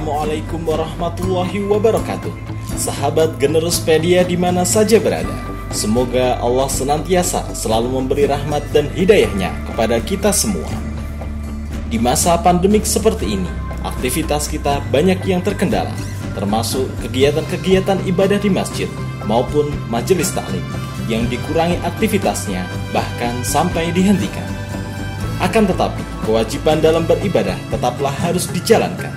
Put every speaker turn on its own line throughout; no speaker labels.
Assalamualaikum warahmatullahi wabarakatuh. Sahabat Generuspedia di mana saja berada, semoga Allah senantiasa selalu memberi rahmat dan hidayahnya kepada kita semua. Di masa pandemik seperti ini, aktivitas kita banyak yang terkendala, termasuk kegiatan-kegiatan ibadah di masjid maupun majelis taklim yang dikurangi aktivitasnya bahkan sampai dihentikan. Akan tetapi, kewajiban dalam beribadah tetaplah harus dijalankan.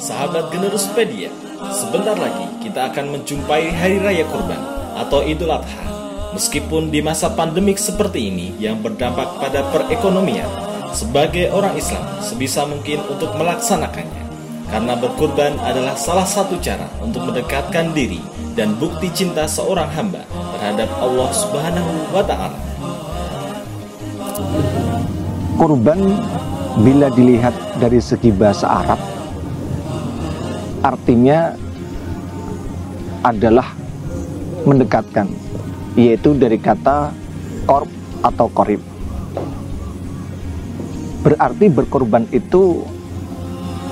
Sahabat Generuspedia, sebentar lagi kita akan menjumpai Hari Raya Kurban atau Idul Adha. Meskipun di masa pandemik seperti ini yang berdampak pada perekonomian, sebagai orang Islam sebisa mungkin untuk melaksanakannya. Karena berkurban adalah salah satu cara untuk mendekatkan diri dan bukti cinta seorang hamba terhadap Allah Subhanahu wa Ta'ala.
Kurban bila dilihat dari segi bahasa Arab, artinya adalah mendekatkan, yaitu dari kata korb atau korib. Berarti berkorban itu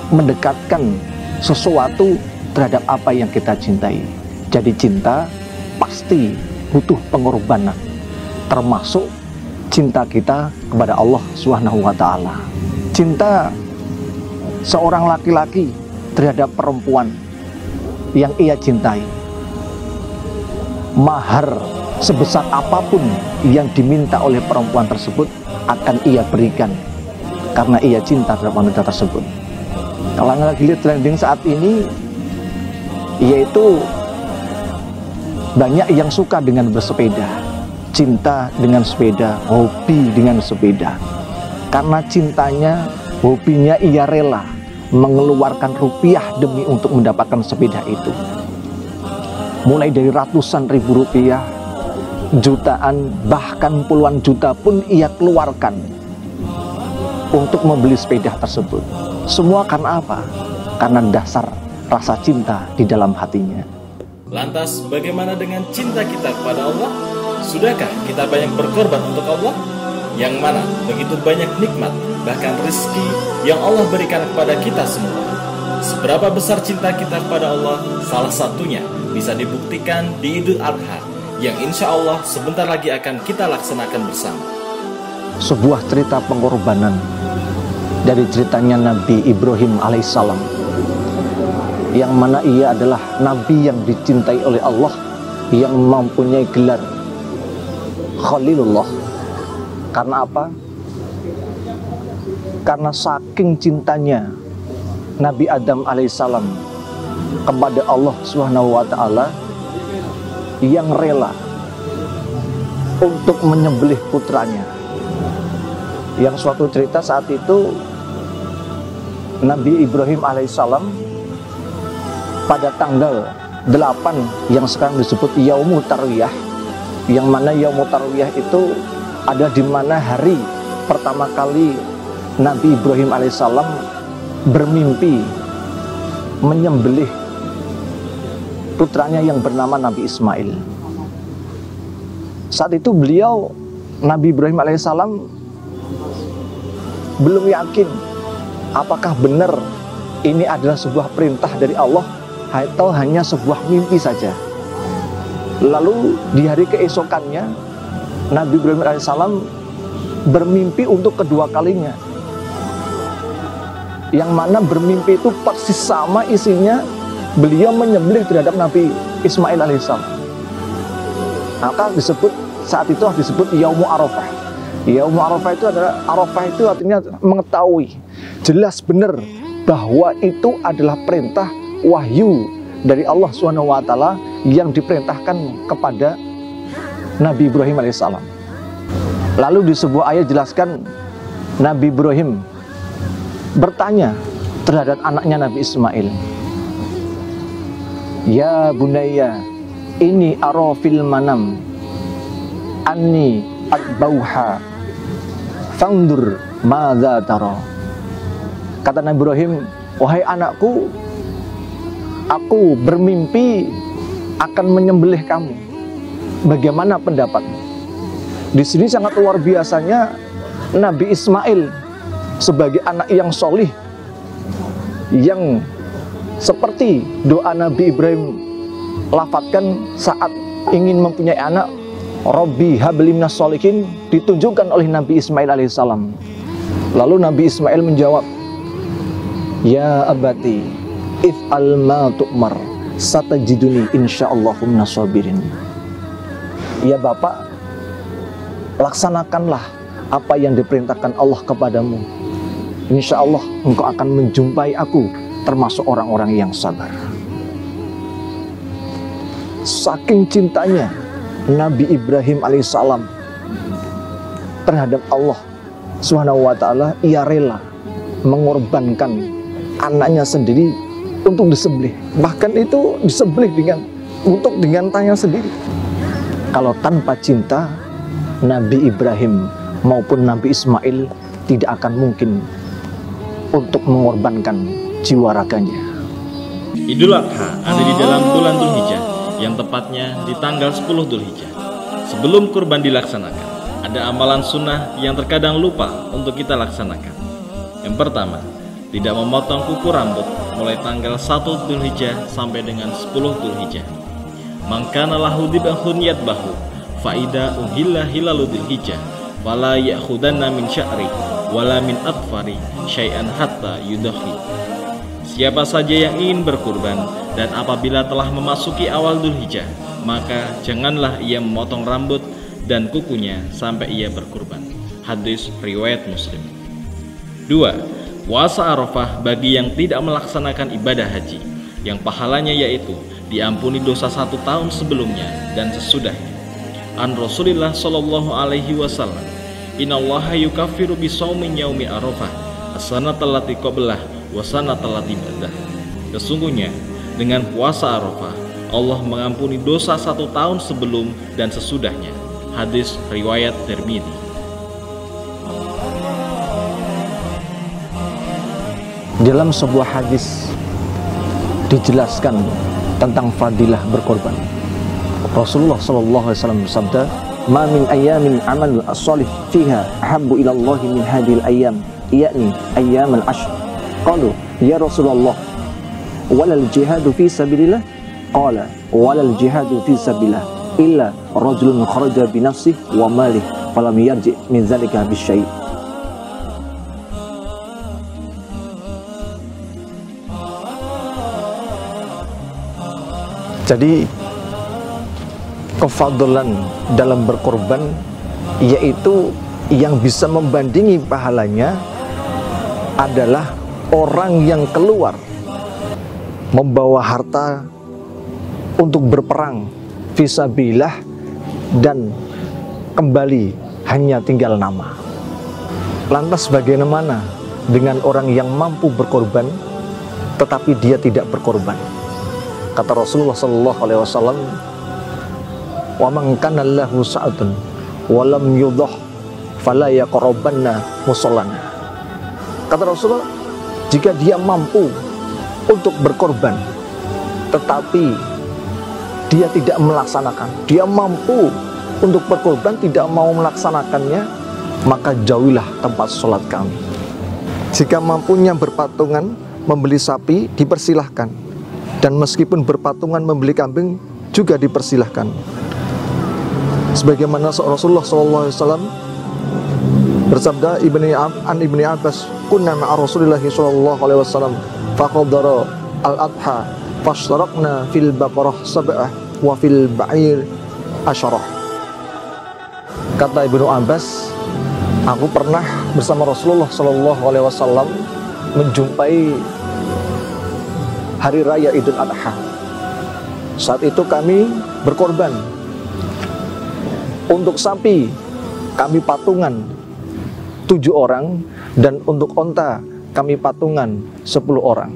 mendekatkan sesuatu terhadap apa yang kita cintai. Jadi cinta pasti butuh pengorbanan, termasuk cinta kita kepada Allah Subhanahu wa Ta'ala. Cinta seorang laki-laki terhadap perempuan yang ia cintai, mahar sebesar apapun yang diminta oleh perempuan tersebut akan ia berikan karena ia cinta terhadap wanita tersebut. Kalau lagi lihat trending saat ini, yaitu banyak yang suka dengan bersepeda, cinta dengan sepeda, hobi dengan sepeda. Karena cintanya, hobinya, ia rela mengeluarkan rupiah demi untuk mendapatkan sepeda itu. Mulai dari ratusan ribu rupiah, jutaan, bahkan puluhan juta pun ia keluarkan untuk membeli sepeda tersebut. Semua karena apa? Karena dasar rasa cinta di dalam hatinya.
Lantas bagaimana dengan cinta kita kepada Allah? Sudahkah kita banyak berkorban untuk Allah? Yang mana begitu banyak nikmat, bahkan rezeki yang Allah berikan kepada kita semua. Seberapa besar cinta kita kepada Allah, salah satunya bisa dibuktikan di Idul Adha, yang insya Allah sebentar lagi akan kita laksanakan bersama.
Sebuah cerita pengorbanan dari ceritanya Nabi Ibrahim alaihissalam, yang mana ia adalah Nabi yang dicintai oleh Allah, yang mempunyai gelar Khalilullah. Karena apa? Karena saking cintanya Nabi Adam alaihissalam kepada Allah Subhanahu wa Ta'ala, yang rela untuk menyembelih putranya. Yang suatu cerita saat itu Nabi Ibrahim alaihissalam pada tanggal 8 yang sekarang disebut Yaumut Tarwiyah, yang mana Yaumut Tarwiyah itu ada di mana hari pertama kali Nabi Ibrahim alaihissalam bermimpi menyembelih putranya yang bernama Nabi Ismail. Saat itu beliau, Nabi Ibrahim alaihissalam, belum yakin apakah benar ini adalah sebuah perintah dari Allah atau hanya sebuah mimpi saja. Lalu di hari keesokannya Nabi Ibrahim alaihissalam bermimpi untuk kedua kalinya, yang mana bermimpi itu persis sama isinya beliau menyembelih terhadap Nabi Ismail alaihissalam. Maka disebut saat itu disebut Yaumul Arafah. Yaumul Arafah itu adalah, Arafah itu artinya mengetahui jelas benar bahwa itu adalah perintah wahyu dari Allah Subhanahu wa Ta'ala yang diperintahkan kepada Nabi Ibrahim alaihissalam. Lalu di sebuah ayat jelaskan Nabi Ibrahim bertanya terhadap anaknya Nabi Ismail, "Ya bunayya, ini ara fil manam anni adbauha fandur madza tara." Kata Nabi Ibrahim, "Wahai anakku, aku bermimpi akan menyembelih kamu. Bagaimana pendapatmu?" Di sini sangat luar biasanya Nabi Ismail sebagai anak yang solih, yang seperti doa Nabi Ibrahim lafadzkan saat ingin mempunyai anak, Robbi habli minas sholihin, ditunjukkan oleh Nabi Ismail alaihissalam. Lalu Nabi Ismail menjawab, ya abati if'al ma tu'mar satajiduni insyaallahu minas sabirin. Ya Bapak, laksanakanlah apa yang diperintahkan Allah kepadamu. Insya Allah engkau akan menjumpai aku termasuk orang-orang yang sabar. Saking cintanya Nabi Ibrahim alaihissalam terhadap Allah Subhanahu wa ta'ala, ia rela mengorbankan anaknya sendiri untuk disembelih. Bahkan itu disembelih dengan tangannya sendiri. Kalau tanpa cinta Nabi Ibrahim maupun Nabi Ismail tidak akan mungkin untuk mengorbankan jiwa raganya.
Idul Adha ada di dalam bulan Dzulhijjah, yang tepatnya di tanggal 10 Dzulhijjah. Sebelum kurban dilaksanakan, ada amalan sunnah yang terkadang lupa untuk kita laksanakan. Yang pertama, tidak memotong kuku rambut mulai tanggal 1 Dzulhijjah sampai dengan 10 Dzulhijjah. Mangkana lahu dibahun yadbahu faida uhilla hilalu Dzulhijjah wala ya'khudanna min sya'ri wala min atfari syai'an hatta yudahi. Siapa saja yang ingin berkurban dan apabila telah memasuki awal Dzulhijjah, maka janganlah ia memotong rambut dan kukunya sampai ia berkurban. Hadis riwayat Muslim. 2. Puasa Arafah bagi yang tidak melaksanakan ibadah haji, yang pahalanya yaitu diampuni dosa 1 tahun sebelumnya dan sesudahnya. An Rasulillah sallallahu alaihi wasallam, innallaha yukaffiru bisaumin yaumi Arafah as-sanatal lati qablah wa sanatal lati ba'dah. Sesungguhnya dengan puasa Arafah Allah mengampuni dosa 1 tahun sebelum dan sesudahnya. Hadis riwayat Tirmidzi.
Dalam sebuah hadis dijelaskan tentang fadilah berkorban. Rasulullah SAW bersabda, "Ma min ayamin amal as-salih fiha ahabbu ila Allah min hadhil ayyam, yakni ayyam al-ashr." Qalu, "Ya Rasulullah, walal jihadu fi sabilillah?" Qala, "Walal jihadu fi sabilillah illa rajulun kharaja bi nafsihi wa malihi falam yarji min dzalika bi syai'." Jadi kefadlan dalam berkorban yaitu yang bisa membandingi pahalanya adalah orang yang keluar membawa harta untuk berperang fisabilillah dan kembali hanya tinggal nama. Lantas bagaimana dengan orang yang mampu berkorban tetapi dia tidak berkorban? Kata Rasulullah sallallahu alaihi wasallam, "Wa man kana lahu sa'atun wa lam yudhah fala yaqrabanna musallana." Kata Rasulullah, jika dia mampu untuk berkorban tetapi dia tidak melaksanakan, dia mampu untuk berkorban tidak mau melaksanakannya, maka jauhilah tempat sholat kami. Jika mampunya berpatungan membeli sapi, dipersilahkan. Dan meskipun berpatungan membeli kambing juga dipersilahkan. Sebagaimana Rasulullah SAW bersabda Ibni Abbas, "Kunna ma'a Rasulillah SAW faqadara al-adha fashtarakna fil baqarah sab'ah wa fil ba'ir asyarah." Kata Ibnu Abbas, aku pernah bersama Rasulullah SAW menjumpai hari raya Idul Adha. Saat itu kami berkorban. Untuk sapi kami patungan 7 orang dan untuk onta kami patungan 10 orang.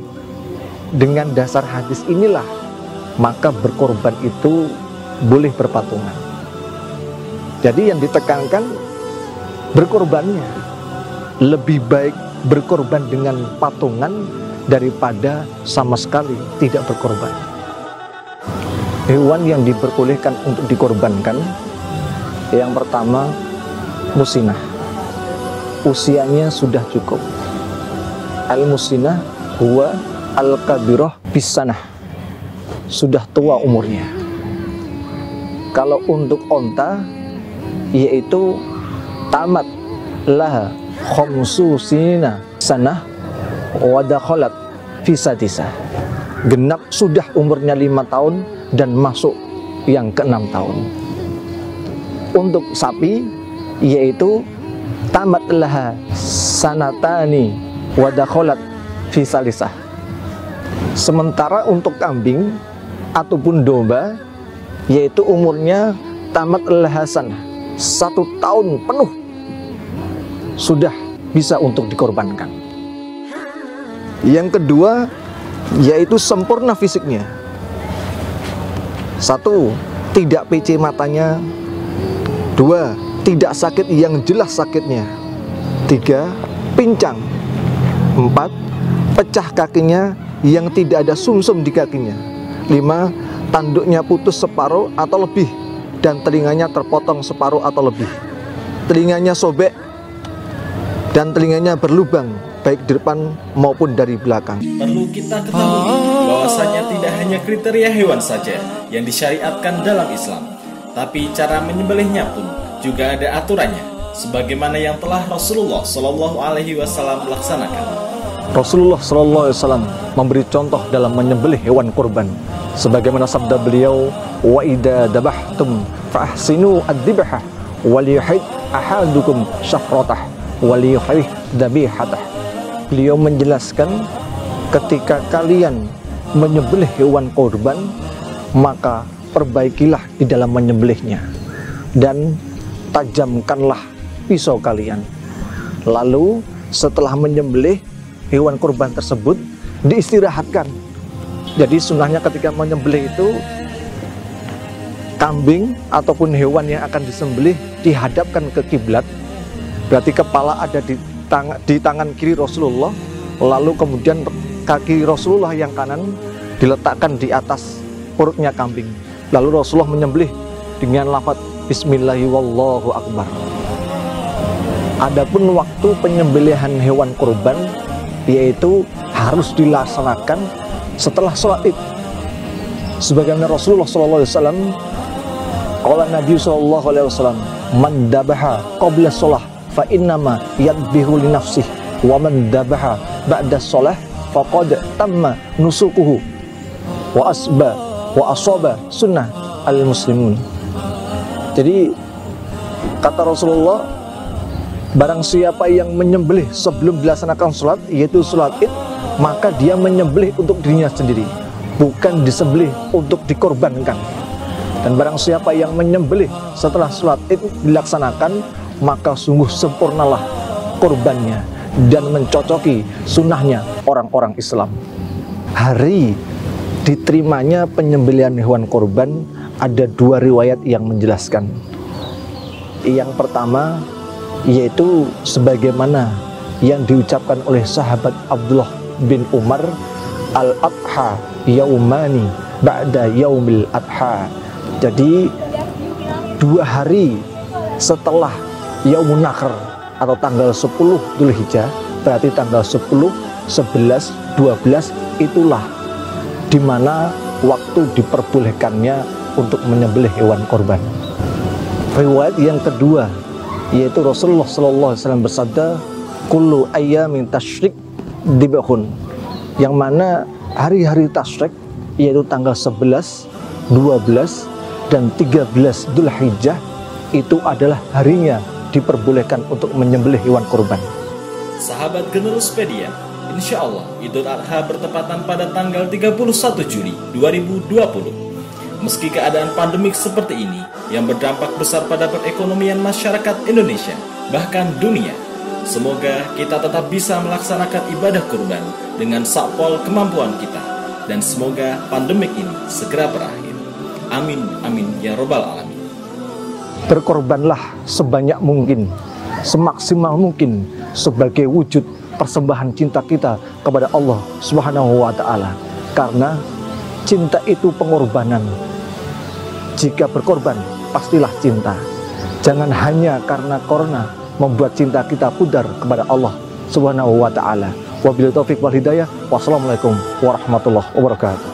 Dengan dasar hadis inilah maka berkorban itu boleh berpatungan. Jadi yang ditekankan berkorbannya. Lebih baik berkorban dengan patungan daripada sama sekali tidak berkorban. Hewan yang diperbolehkan untuk dikorbankan Yang pertama, musinah. Usianya sudah cukup. Al-musinah huwa al-kabirah bisanah. Sudah tua umurnya. Kalau untuk onta, yaitu tamat laha khamsu sinina sanah wa dakhalat fi sadisah. Genap sudah umurnya 5 tahun dan masuk yang ke-6 tahun. Untuk sapi, yaitu tamat laha sanatani wa dakhalat fi salisah. Sementara untuk kambing ataupun domba, yaitu umurnya tamat laha sanah, 1 tahun penuh sudah bisa untuk dikorbankan. Yang kedua, yaitu sempurna fisiknya. 1. Tidak PC matanya. 2. Tidak sakit yang jelas sakitnya. 3. Pincang. 4. Pecah kakinya yang tidak ada sumsum di kakinya. 5. Tanduknya putus separuh atau lebih dan telinganya terpotong separuh atau lebih. Telinganya sobek dan telinganya berlubang baik di depan maupun dari belakang.
Perlu kita ketahui bahwasanya tidak hanya kriteria hewan saja yang disyariatkan dalam Islam, tapi cara menyembelihnya pun juga ada aturannya, sebagaimana yang telah Rasulullah SAW laksanakan.
Rasulullah SAW memberi contoh dalam menyembelih hewan kurban, sebagaimana sabda beliau, wa idza dabahtum fa ahsinu ad-dibhah wa liyuhid ahadukum syafratah wa liyuhid dhabihatah. Beliau menjelaskan, ketika kalian menyembelih hewan kurban, maka perbaikilah di dalam menyembelihnya dan tajamkanlah pisau kalian. Lalu setelah menyembelih hewan kurban tersebut, diistirahatkan. Jadi sunnahnya ketika menyembelih itu, kambing ataupun hewan yang akan disembelih dihadapkan ke kiblat. Berarti kepala ada di tangan kiri Rasulullah, lalu kemudian kaki Rasulullah yang kanan diletakkan di atas perutnya kambing. Lalu Rasulullah menyembelih dengan lafaz Bismillahi wallahu akbar. Adapun waktu penyembelihan hewan kurban, yaitu harus dilaksanakan setelah sholat Id. Sebagaimana Rasulullah SAW, qala Nabi SAW, man dabaha qabla sholah fa innama yadbihu li nafsih wa man dabaha ba'da sholah faqad tamma nusukuhu wa asaba sunnah al-muslimun. Jadi kata Rasulullah, barang siapa yang menyembelih sebelum dilaksanakan sholat, yaitu sholat Id, maka dia menyembelih untuk dirinya sendiri, bukan disembelih untuk dikorbankan. Dan barang siapa yang menyembelih setelah sholat Id dilaksanakan, maka sungguh sempurnalah korbannya dan mencocoki sunnahnya orang-orang Islam. Hari diterimanya penyembelihan hewan korban, ada 2 riwayat yang menjelaskan. Yang pertama, yaitu sebagaimana yang diucapkan oleh sahabat Abdullah bin Umar, al-adha yaumani ba'da yaumil adha. Jadi 2 hari setelah Yaumun Nahr atau tanggal 10 Dzulhijjah, berarti tanggal 10, 11, 12 itulah di mana waktu diperbolehkannya untuk menyembelih hewan korban. Riwayat yang kedua, yaitu Rasulullah SAW bersabda, kullu ayyamin tasyrik dibahun, yang mana hari-hari tasyrik, yaitu tanggal 11, 12, dan 13 Dzulhijjah, itu adalah harinya diperbolehkan untuk menyembelih hewan kurban.
Sahabat Generospedia, insya Allah Idul Adha bertepatan pada tanggal 31 Juli 2020. Meski keadaan pandemik seperti ini yang berdampak besar pada perekonomian masyarakat Indonesia, bahkan dunia, semoga kita tetap bisa melaksanakan ibadah kurban dengan sakpol kemampuan kita, dan semoga pandemik ini segera berakhir. Amin, amin, ya robbal alamin.
Berkorbanlah sebanyak mungkin, semaksimal mungkin, sebagai wujud persembahan cinta kita kepada Allah Subhanahu wa Ta'ala, karena cinta itu pengorbanan. Jika berkorban, pastilah cinta. Jangan hanya karena corona membuat cinta kita pudar kepada Allah Subhanahu wa ta'ala. Wabillahi taufiq wal hidayah. Wassalamualaikum warahmatullahi wabarakatuh.